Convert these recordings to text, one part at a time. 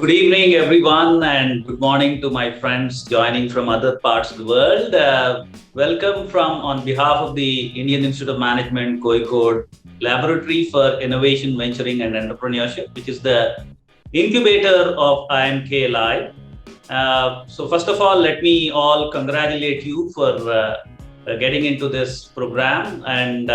Good evening, everyone, and good morning to my friends joining from other parts of the world. Welcome on behalf of the Indian Institute of Management Kozhikode Laboratory for Innovation, Venturing and Entrepreneurship, which is the incubator of IIM-K Live. So first of all, let me all congratulate you for getting into this program. And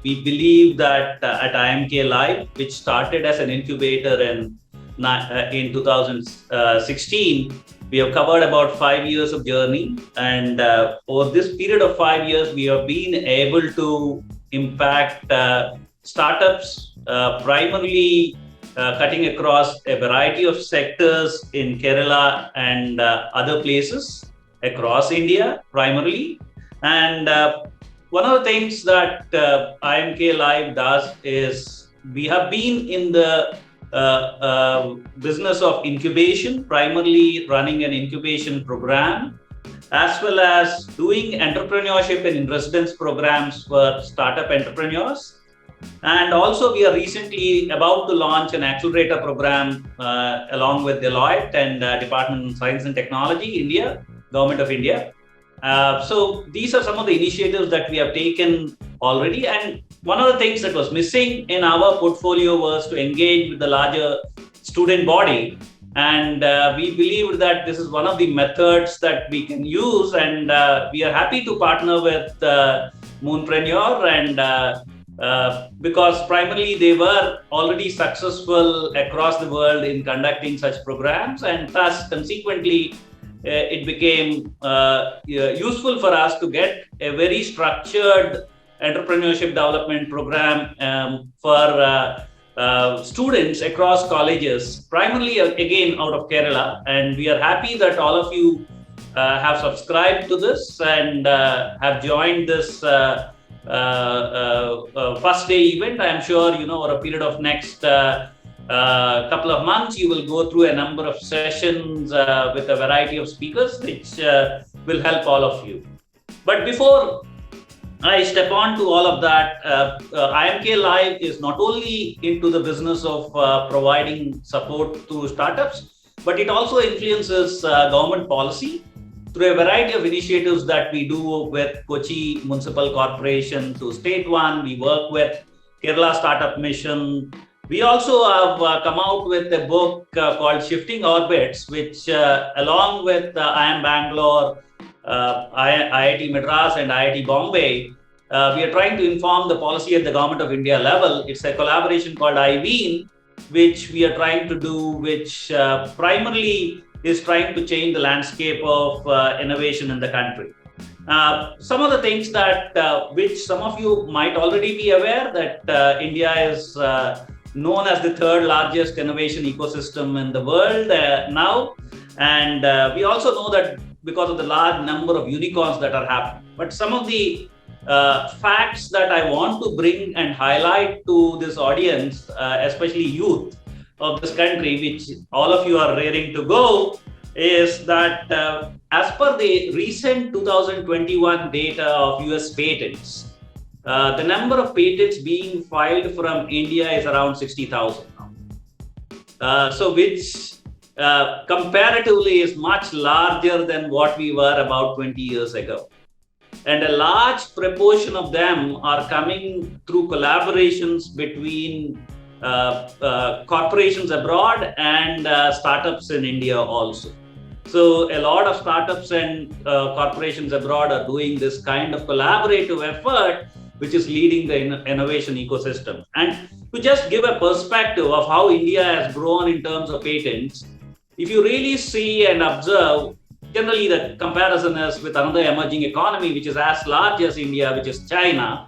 we believe that at IIM-K Live, which started as an incubator in 2016, we have covered about 5 years of journey. And over this period of 5 years, we have been able to impact startups, primarily cutting across a variety of sectors in Kerala and other places across India, primarily. And one of the things that IIM-K Live does is we have been in the business of incubation, primarily running an incubation program, as well as doing entrepreneurship and in-residence programs for startup entrepreneurs. And also, we are recently about to launch an accelerator program along with Deloitte and Department of Science and Technology, India, Government of India. So these are some of the initiatives that we have taken already. And one of the things that was missing in our portfolio was to engage with the larger student body. And we believe that this is one of the methods that we can use. And we are happy to partner with Moonpreneur and because primarily they were already successful across the world in conducting such programs, and thus consequently it became useful for us to get a very structured entrepreneurship development program for students across colleges, primarily again out of Kerala. And we are happy that all of you have subscribed to this and have joined this first day event. I am sure, over a period of next couple of months, you will go through a number of sessions with a variety of speakers, which will help all of you. But before I step on to all of that, IIM-K Live is not only into the business of providing support to startups, but it also influences government policy through a variety of initiatives that we do with Kochi Municipal Corporation to State One. We work with Kerala Startup Mission. We also have come out with a book called Shifting Orbits, which along with IIM Bangalore, IIT Madras and IIT Bombay, we are trying to inform the policy at the Government of India level. It's a collaboration called IIM, which we are trying to do, which primarily is trying to change the landscape of innovation in the country. Some of the things that which some of you might already be aware that India is known as the third largest innovation ecosystem in the world now. And we also know that because of the large number of unicorns that are happening. But some of the facts that I want to bring and highlight to this audience, especially youth of this country, which all of you are raring to go, is that as per the recent 2021 data of US patents, the number of patents being filed from India is around 60,000 now. So which comparatively is much larger than what we were about 20 years ago. And a large proportion of them are coming through collaborations between corporations abroad and startups in India also. So a lot of startups and corporations abroad are doing this kind of collaborative effort, which is leading the innovation ecosystem. And to just give a perspective of how India has grown in terms of patents, if you really see and observe, generally the comparison is with another emerging economy, which is as large as India, which is China.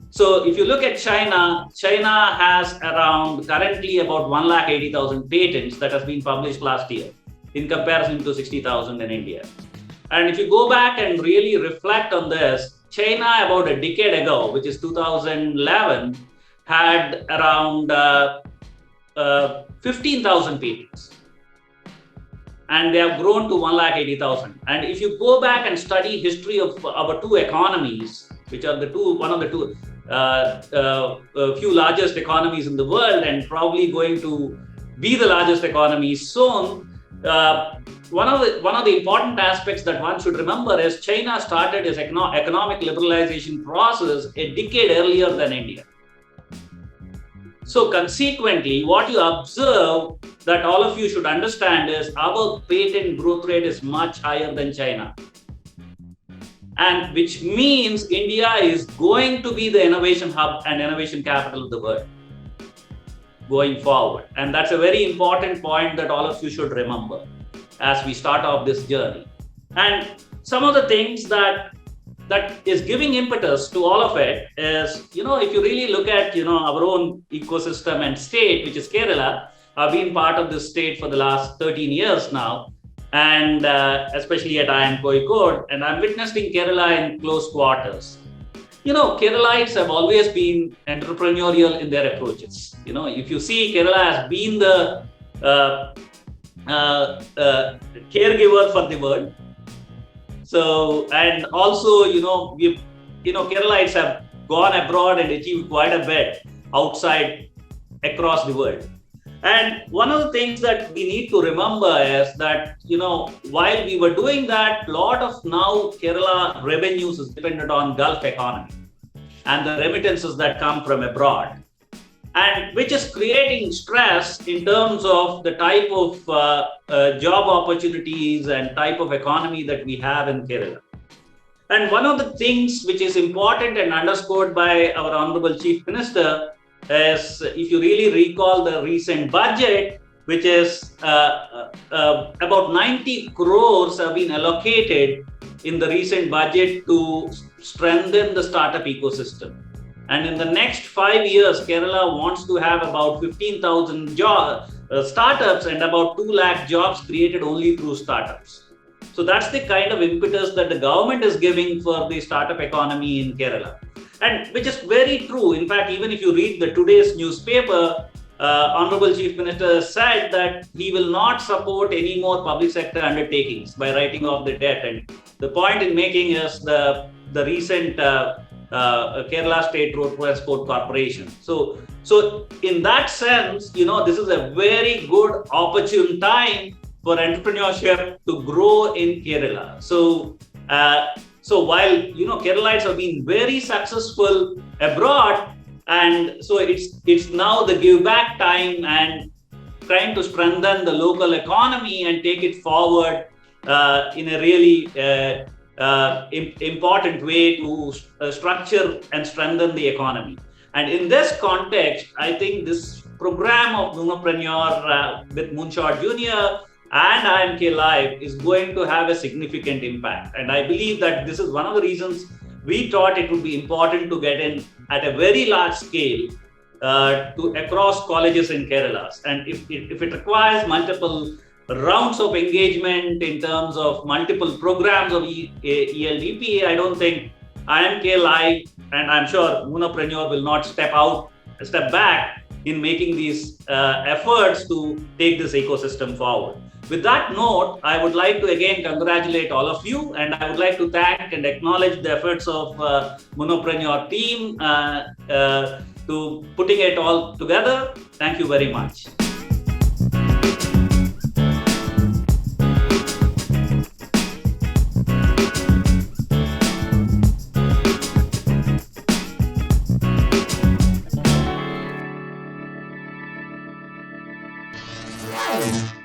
So if you look at China, China has around currently about 180,000 patents that has been published last year in comparison to 60,000 in India. And if you go back and really reflect on this, China about a decade ago, which is 2011, had around 15,000 patents. And they have grown to 180,000. And if you go back and study history of our two economies, which are one of the few largest economies in the world, and probably going to be the largest economy soon, one of the important aspects that one should remember is China started its economic liberalization process a decade earlier than India. So consequently, what you observe that all of you should understand is our patent growth rate is much higher than China. And which means India is going to be the innovation hub and innovation capital of the world going forward. And that's a very important point that all of you should remember as we start off this journey. And some of the things that is giving impetus to all of it is, if you really look at, our own ecosystem and state, which is Kerala. I've been part of this state for the last 13 years now, and especially at IIM-K, and I'm witnessing Kerala in close quarters. Keralites have always been entrepreneurial in their approaches. If you see, Kerala has been the caregiver for the world. So, and also, Keralites have gone abroad and achieved quite a bit outside across the world. And one of the things that we need to remember is that, while we were doing that, a lot of now Kerala revenues is dependent on Gulf economy and the remittances that come from abroad, and which is creating stress in terms of the type of job opportunities and type of economy that we have in Kerala. And one of the things which is important and underscored by our Honorable Chief Minister is, if you really recall the recent budget, which is about 90 crores have been allocated in the recent budget to strengthen the startup ecosystem. And in the next 5 years, Kerala wants to have about 15,000 startups and about 2 lakh jobs created only through startups. So that's the kind of impetus that the government is giving for the startup economy in Kerala. And which is very true. In fact, even if you read the today's newspaper, Honorable Chief Minister said that he will not support any more public sector undertakings by writing off the debt. And the point in making is the recent Kerala State Road Transport Corporation. So in that sense, this is a very good opportune time for entrepreneurship to grow in Kerala. So while Keralites have been very successful abroad, and so it's now the give back time and trying to strengthen the local economy and take it forward in a really important way to structure and strengthen the economy. And in this context, I think this program of Moonpreneur with Moonshot Junior and IIMK Live is going to have a significant impact. And I believe that this is one of the reasons we thought it would be important to get in at a very large scale to across colleges in Kerala. And if it requires multiple rounds of engagement in terms of multiple programs of ELDP, I don't think IIMK Live, and I'm sure Moonpreneur will not step back in making these efforts to take this ecosystem forward. With that note, I would like to again congratulate all of you, and I would like to thank and acknowledge the efforts of Moonpreneur team to putting it all together. Thank you very much. Right.